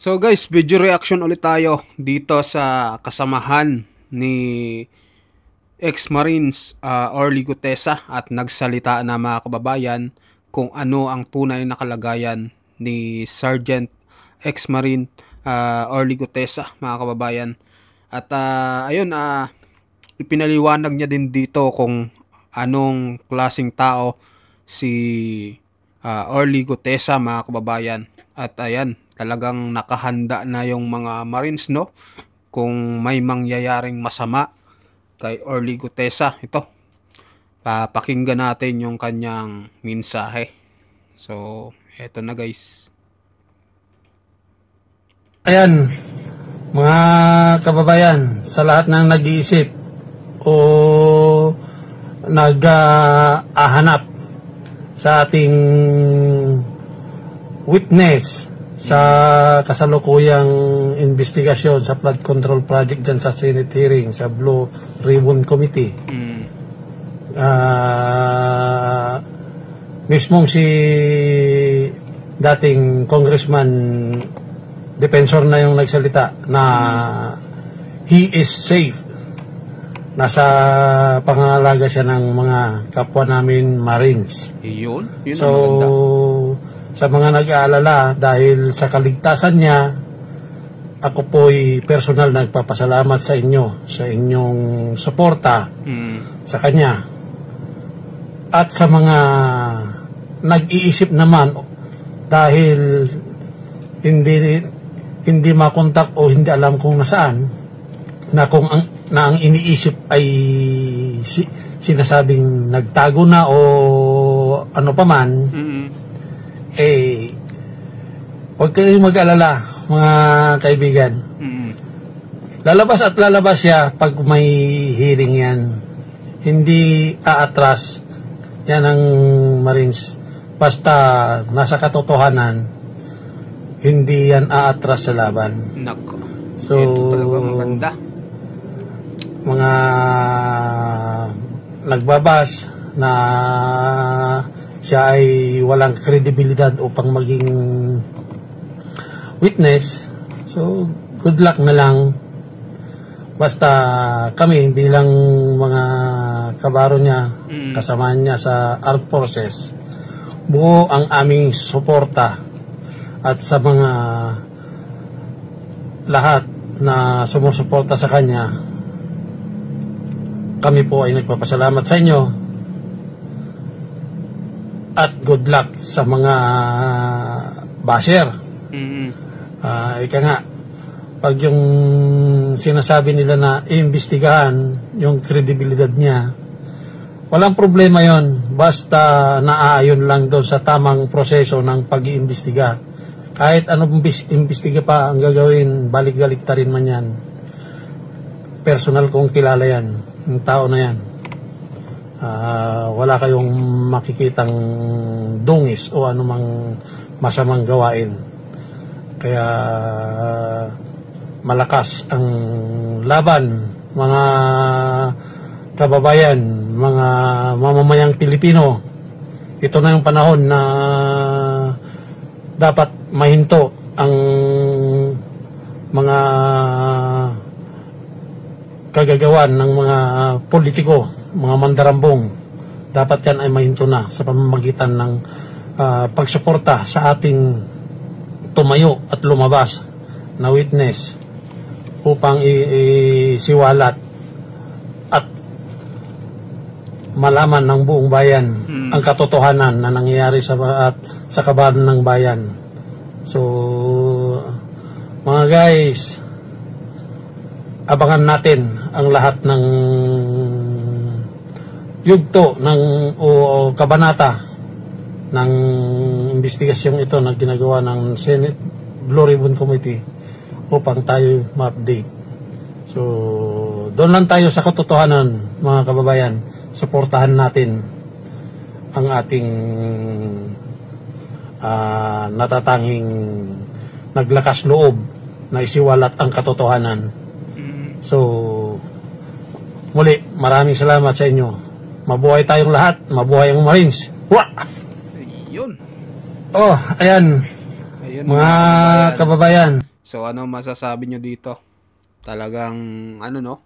So guys, video reaction ulit tayo dito sa kasamahan ni ex-Marines Orly Gutesa at nagsalita na mga kababayan kung ano ang tunay na kalagayan ni Sergeant ex-Marine Orly Gutesa mga kababayan. At ayun, ipinaliwanag niya din dito kung anong klaseng tao si Orly Gutesa mga kababayan. At ayan, talagang nakahanda na yung mga Marines, no? Kung may mangyayaring masama kay Orly Gutesa, ito, papakinggan natin yung kanyang mensahe. So, eto na guys. Ayan, mga kababayan, sa lahat ng nag-iisip o nag-ahanap sa ating witness sa kasalukuyang investigasyon sa flood control project dyan sa Senate hearing sa Blue Ribbon Committee. Mismong si dating congressman defensor na yung nagsalita na he is safe. Nasa pangangalaga siya ng mga kapwa namin Marines. Yun So, ang maganda. sa mga nag-aalala, dahil sa kaligtasan niya, ako po'y personal nagpapasalamat sa inyo, sa inyong suporta sa kanya. At sa mga nag-iisip naman, dahil hindi makontak o hindi alam kung nasaan, na kung ang iniisip ay sinasabing nagtago na o ano pa man, huwag kayong mag-alala, mga kaibigan. Lalabas at lalabas siya pag may hearing yan. Hindi aatras yan ang Marines. Basta nasa katotohanan, hindi yan aatras sa laban. Nako. So, ito talaga maganda. Mga nagbabas na siya ay walang kredibilidad upang maging witness. So, good luck na lang. Basta kami bilang mga kabaro niya, kasamahan niya sa Armed Forces, buo ang aming suporta. At sa mga lahat na sumusuporta sa kanya, kami po ay nagpapasalamat sa inyo. At good luck sa mga basher. Ika nga, pag yung sinasabi nila na iimbestigahan yung kredibilidad niya, walang problema yon, basta naaayon lang doon sa tamang proseso ng pag-iimbestiga. Kahit anong imbestiga pa ang gagawin, balik-baliktarin man yan. Personal kong kilala yan, yung tao na yan. Wala kayong makikitang dungis o anumang masamang gawain. Kaya malakas ang laban, mga kababayan, mga mamamayang Pilipino. Ito na yung panahon na dapat mahinto ang mga kagagawan ng mga politiko, mga mandarambong. Dapat yan ay mahinto na sa pamamagitan ng pagsuporta sa ating tumayo at lumabas na witness upang isiwalat at malaman ng buong bayan ang katotohanan na nangyayari sa kabahan ng bayan. So, mga guys, abangan natin ang lahat ng yugto o kabanata ng investigasyong ito na ginagawa ng Senate Blue Ribbon Committee upang tayo ma-update. So, doon lang tayo sa katotohanan, mga kababayan. Suportahan natin ang ating natatanging naglakas loob na isiwalat ang katotohanan. So, muli, maraming salamat sa inyo. Mabuhay tayong lahat. Mabuhay ang Marines. Wah! Ayun. Oh, ayan. Ayun, Mga kababayan. So ano masasabi nyo dito? Talagang ano no,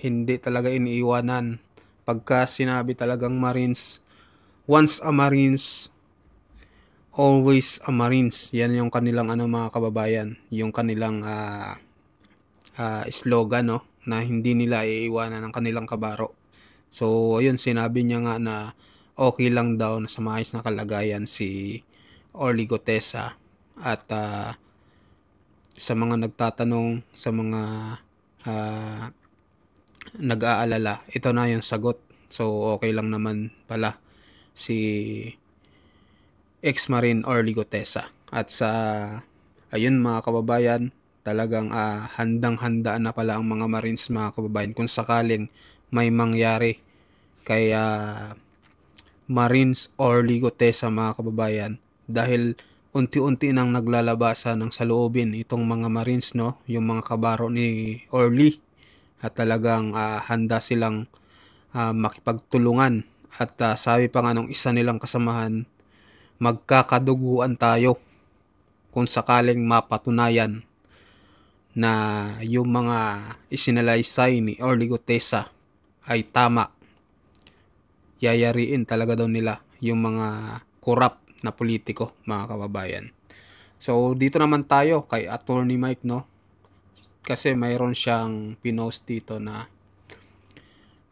hindi talaga iniiwanan. Pagka sinabi talagang Marines, once a Marines, always a Marines. Yan yung kanilang ano mga kababayan, yung kanilang slogan no, na hindi nila iiwanan ng kanilang kabaro. So ayun, sinabi niya nga na okay lang daw na sa maayos na kalagayan si Orly Gotesa. At sa mga nagtatanong, sa mga nag-aalala, ito na yung sagot. So okay lang naman pala si ex-Marine Orly Gotesa. At sa ayun mga kababayan, talagang handang-handa na pala ang mga Marines mga kababayan kung sakaling may mangyari kay Marines Orly Gotesa mga kababayan, dahil unti-unti nang naglalabasan ng saloobin itong mga Marines no, yung mga kabaro ni Orly, at talagang handa silang makipagtulungan. At sabi pa nga nung isa nilang kasamahan, magkakaduguan tayo kung sakaling mapatunayan na yung mga isinalaysay ni Orly Gotesa ay tama. Yayariin talaga daw nila yung mga korap na politiko mga kababayan. So dito naman tayo kay Attorney Mike no, kasi mayroon siyang pinost dito na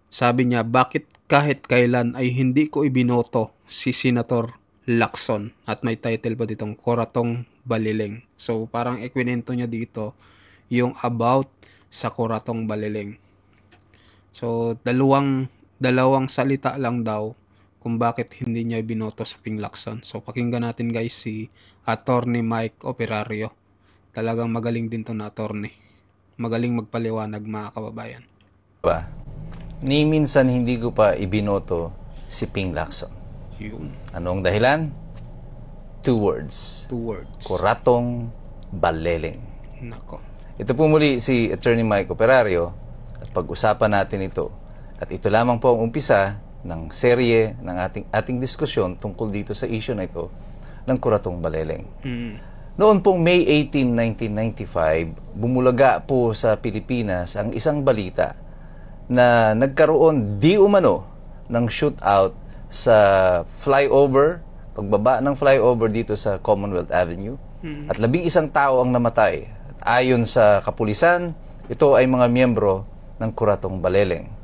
sabi niya, bakit kahit kailan ay hindi ko ibinoto si Senator Lacson, at may title pa ditong Coratong Baliling. So parang ikwinento niya dito yung about sa Coratong Baliling. So dalawang salita lang daw kung bakit hindi niya binoto si Ping Lacson. So pakinggan natin guys si Attorney Mike Operario. Talagang magaling din to na attorney. Magaling magpaliwanag mga kababayan. Ba? Ni minsan hindi ko pa ibinoto si Ping Lacson. Yun. Anong dahilan? 2 words. 2 words. Coratong Baliling. Nako. Ito po muli si Attorney Mike Operario at pag-usapan natin ito. At ito lamang po ang umpisa ng serye ng ating diskusyon tungkol dito sa issue na ito ng Coratong Baliling. Noon pong May 18, 1995, bumulaga po sa Pilipinas ang isang balita na nagkaroon di umano ng shootout sa flyover, pagbaba ng flyover dito sa Commonwealth Avenue, at 11 tao ang namatay. At ayon sa kapulisan, ito ay mga miyembro ng Coratong Baliling.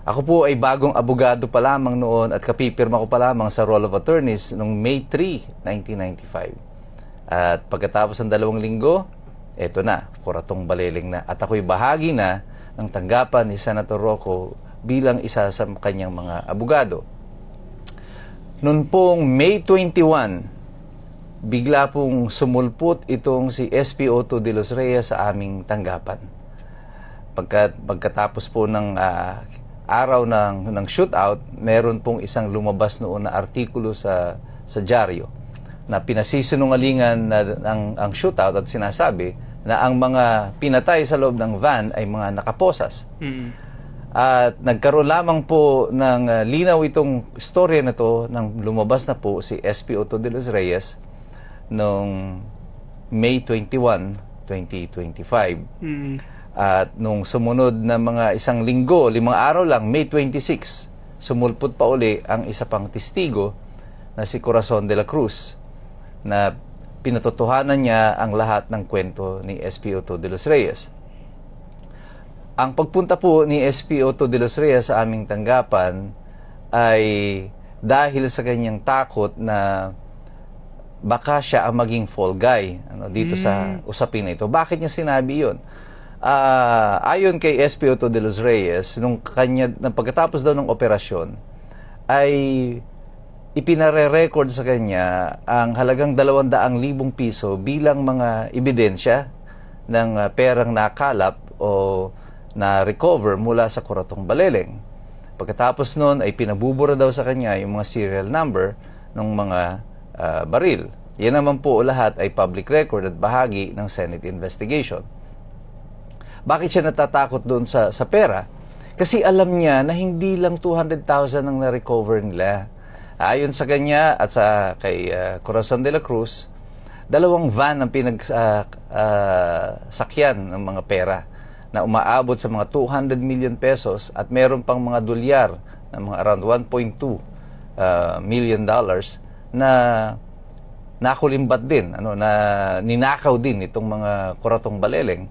Ako po ay bagong abogado pa lamang noon at kapipirma ko pa lamang sa Roll of Attorneys noong May 3, 1995. At pagkatapos ng 2 linggo, eto na, Coratong Baliling na. At ako'y bahagi na ng tanggapan ni Senator Rocco bilang isa sa kanyang mga abogado. Noon pong May 21, bigla pong sumulpot itong si SP Otto de los Reyes sa aming tanggapan. Pagkatapos po ng araw ng shootout, meron pong isang lumabas noon na artikulo sa dyaryo na pinasisinungalingan ang shootout at sinasabi na ang mga pinatay sa loob ng van ay mga nakaposas. At nagkaroon lamang po ng linaw itong storya na to nang lumabas na po si SP Otto de los Reyes noong May 21, 2025. At nung sumunod na mga isang linggo, 5 araw lang, May 26, sumulpot pa uli ang isa pang testigo na si Corazon de la Cruz na pinatotohanan niya ang lahat ng kwento ni SP Otto de los Reyes. Ang pagpunta po ni SP Otto de los Reyes sa aming tanggapan ay dahil sa kanyang takot na baka siya ang maging fall guy dito sa usapin na ito. Bakit niya sinabi yun? Ayon kay SP Otto de los Reyes, nung pagkatapos daw ng operasyon, ay ipinare-record sa kanya ang halagang 200,000 piso bilang mga ebidensya ng perang nakalap o na-recover mula sa Coratong Baliling. Pagkatapos nun ay pinabubura daw sa kanya yung mga serial number ng mga baril. Yan naman po lahat ay public record at bahagi ng Senate investigation. Bakit siya natatakot doon sa pera? Kasi alam niya na hindi lang 200,000 ang na-recover nila. Ayon sa kanya at kay Corazon de la Cruz, 2 van ang sakyan ng mga pera na umaabot sa mga 200 million pesos at meron pang mga dolyar na mga around 1.2 million dollars na nakulimbat din, na ninakaw din itong mga Kuratong Baleleng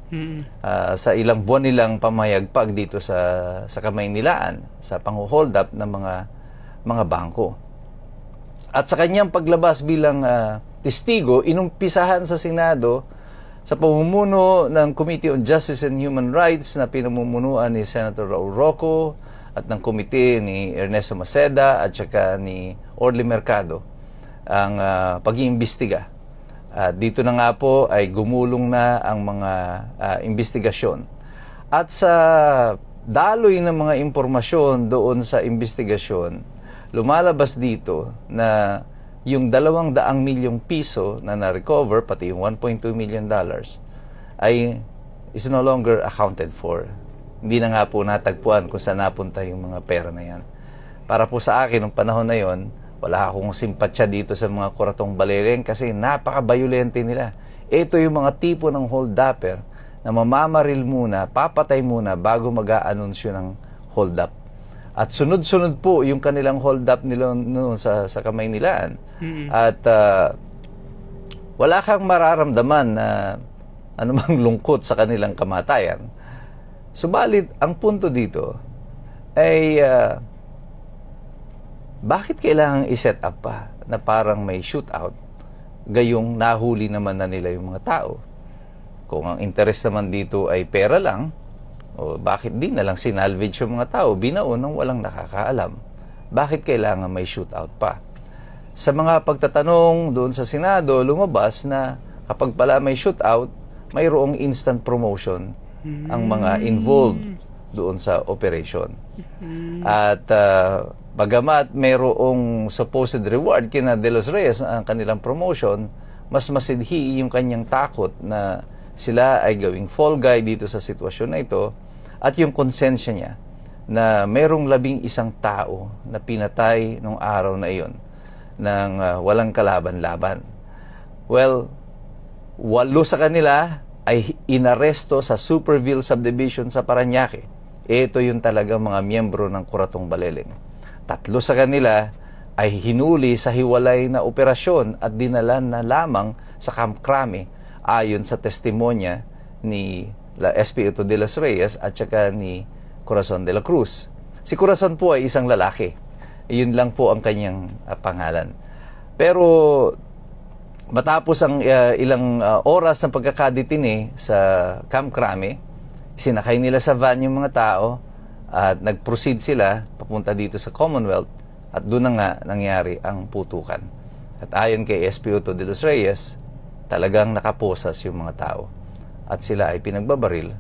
sa ilang buwan nilang pamayagpag dito sa Kamaynilaan sa pang-hold up ng mga bangko. At sa kanyang paglabas bilang testigo, inumpisahan sa Senado sa pamumuno ng Committee on Justice and Human Rights na pinamumunuan ni Senator Raul Roco at ng komite ni Ernesto Maceda at saka ni Orly Mercado ang pag-iimbestiga. Dito na nga po ay gumulong na ang mga investigasyon. At sa daloy ng mga impormasyon doon sa investigasyon, lumalabas dito na yung 200 milyong piso na na-recover, pati yung 1.2 million dollars, ay is no longer accounted for. Hindi na nga po natagpuan kung saan napunta yung mga pera na yan. Para po sa akin, nung panahon na yon, wala akong simpatsya dito sa mga Kuratong Baleleng kasi napaka-violente nila. Ito yung mga tipo ng hold-upper na mamamaril muna, papatay muna bago mag-aanunsyo ng hold-up. At sunod-sunod po yung kanilang hold-up nila noon sa Kamaynilaan. At wala kang mararamdaman na anumang lungkot sa kanilang kamatayan. Subalit, ang punto dito ay bakit kailangang i-set up pa na parang may shootout gayong nahuli naman na nila yung mga tao? Kung ang interest naman dito ay pera lang, o bakit din na lang sinalvage yung mga tao, binaon ng walang nakakaalam? Bakit kailangan may shootout pa? Sa mga pagtatanong doon sa Senado, lumabas na kapag pala may shootout, mayroong instant promotion ang mga involved doon sa operation. At bagamat mayroong supposed reward kina De Los Reyes ang kanilang promotion, mas masidhi yung kanyang takot na sila ay gawing fall guy dito sa sitwasyon na ito at yung konsensya niya na mayroong 11 tao na pinatay nung araw na iyon ng walang kalaban-laban. Well, 8 sa kanila ay inaresto sa Superville Subdivision sa Parañaque. Ito yung talagang mga miyembro ng Kuratong Baleleng. 3 sa kanila ay hinuli sa hiwalay na operasyon at dinala na lamang sa Camp Crame ayon sa testimonya ni SP Otto de los Reyes at saka ni Corazon de la Cruz. Si Corazon po ay isang lalaki. Iyon lang po ang kanyang pangalan. Pero matapos ang ilang oras ng pagkakadetine sa Camp Crame, sinakay nila sa van yung mga tao at nag-proceed sila papunta dito sa Commonwealth at doon na nga nangyari ang putukan. At ayon kay SP Otto de los Reyes, talagang nakaposas yung mga tao at sila ay pinagbabaril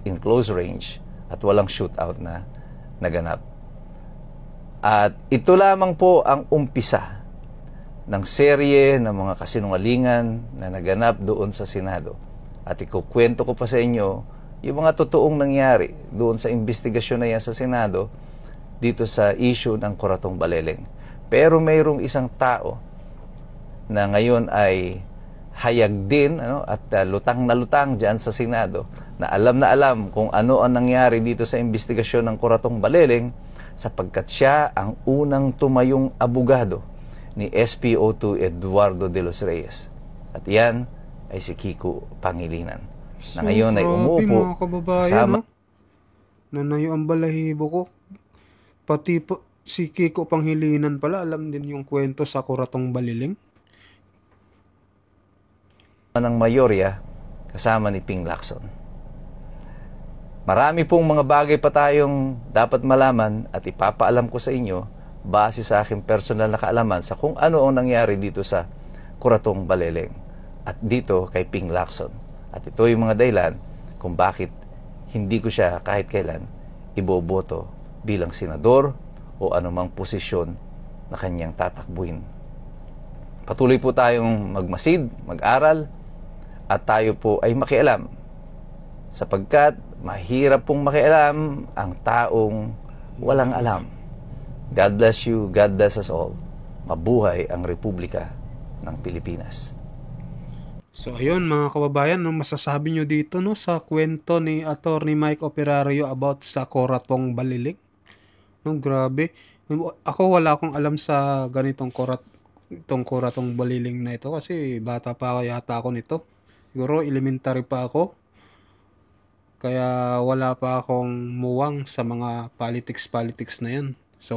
in close range at walang shootout na naganap. At ito lamang po ang umpisa ng serye ng mga kasinungalingan na naganap doon sa Senado. At ikukwento ko pa sa inyo yung mga totoong nangyari doon sa investigasyon na yan sa Senado dito sa issue ng Kuratong Baleleng. Pero mayroong isang tao na ngayon ay hayag din at lutang na lutang dyan sa Senado na alam kung ano ang nangyari dito sa investigasyon ng Kuratong Baleleng sapagkat siya ang unang tumayong abogado ni SPO2 Eduardo de los Reyes. At yan ay si Kiko Pangilinan na ngayon ay umuupo mga kababayan, kasama nanayo ang balahibo ko. Pati po, si Kiko Panghilinan pala, alam din yung kwento sa Kuratong Baleleng. ng mayorya kasama ni Ping Lacson. Marami pong mga bagay pa tayong dapat malaman at ipapaalam ko sa inyo base sa aking personal na kaalaman sa kung ano ang nangyari dito sa Kuratong Baleleng at dito kay Ping Lacson. At ito yung mga dahilan kung bakit hindi ko siya kahit kailan iboboto bilang senador o anumang posisyon na kanyang tatakbuhin. Patuloy po tayong magmasid, mag-aral, at tayo po ay makialam sapagkat mahirap pong makialam ang taong walang alam. God bless you, God bless us all. Mabuhay ang Republika ng Pilipinas. So ayun mga kababayan, no, masasabi nyo dito no sa kwento ni Attorney Mike Operario about sa Coratong Baliling? No, grabe. Ako wala akong alam sa ganitong Coratong Baliling na ito kasi bata pa yata ako nito. Siguro elementary pa ako. Kaya wala pa akong muwang sa mga politics na yan. So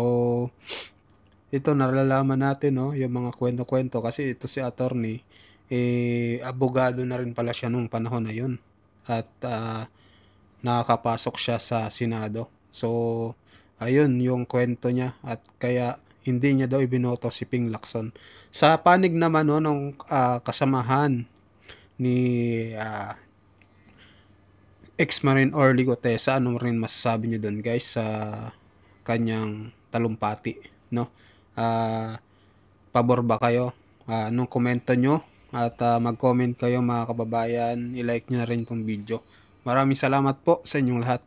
ito nalalaman natin no, yung mga kwento-kwento kasi ito si attorney abogado na rin pala siya nung panahon na yun. At nakakapasok siya sa Senado. So ayun yung kwento niya at kaya hindi niya daw ibinoto si Ping Lacson. Sa panig naman no, nung kasamahan ni ex-Marine Orly Gutesa, ano rin masasabi niyo doon guys sa kanyang talumpati, no? Pabor ba kayo? Anong komento nyo? At mag-comment kayo mga kababayan, i-like nyo na rin itong video. Maraming salamat po sa inyong lahat.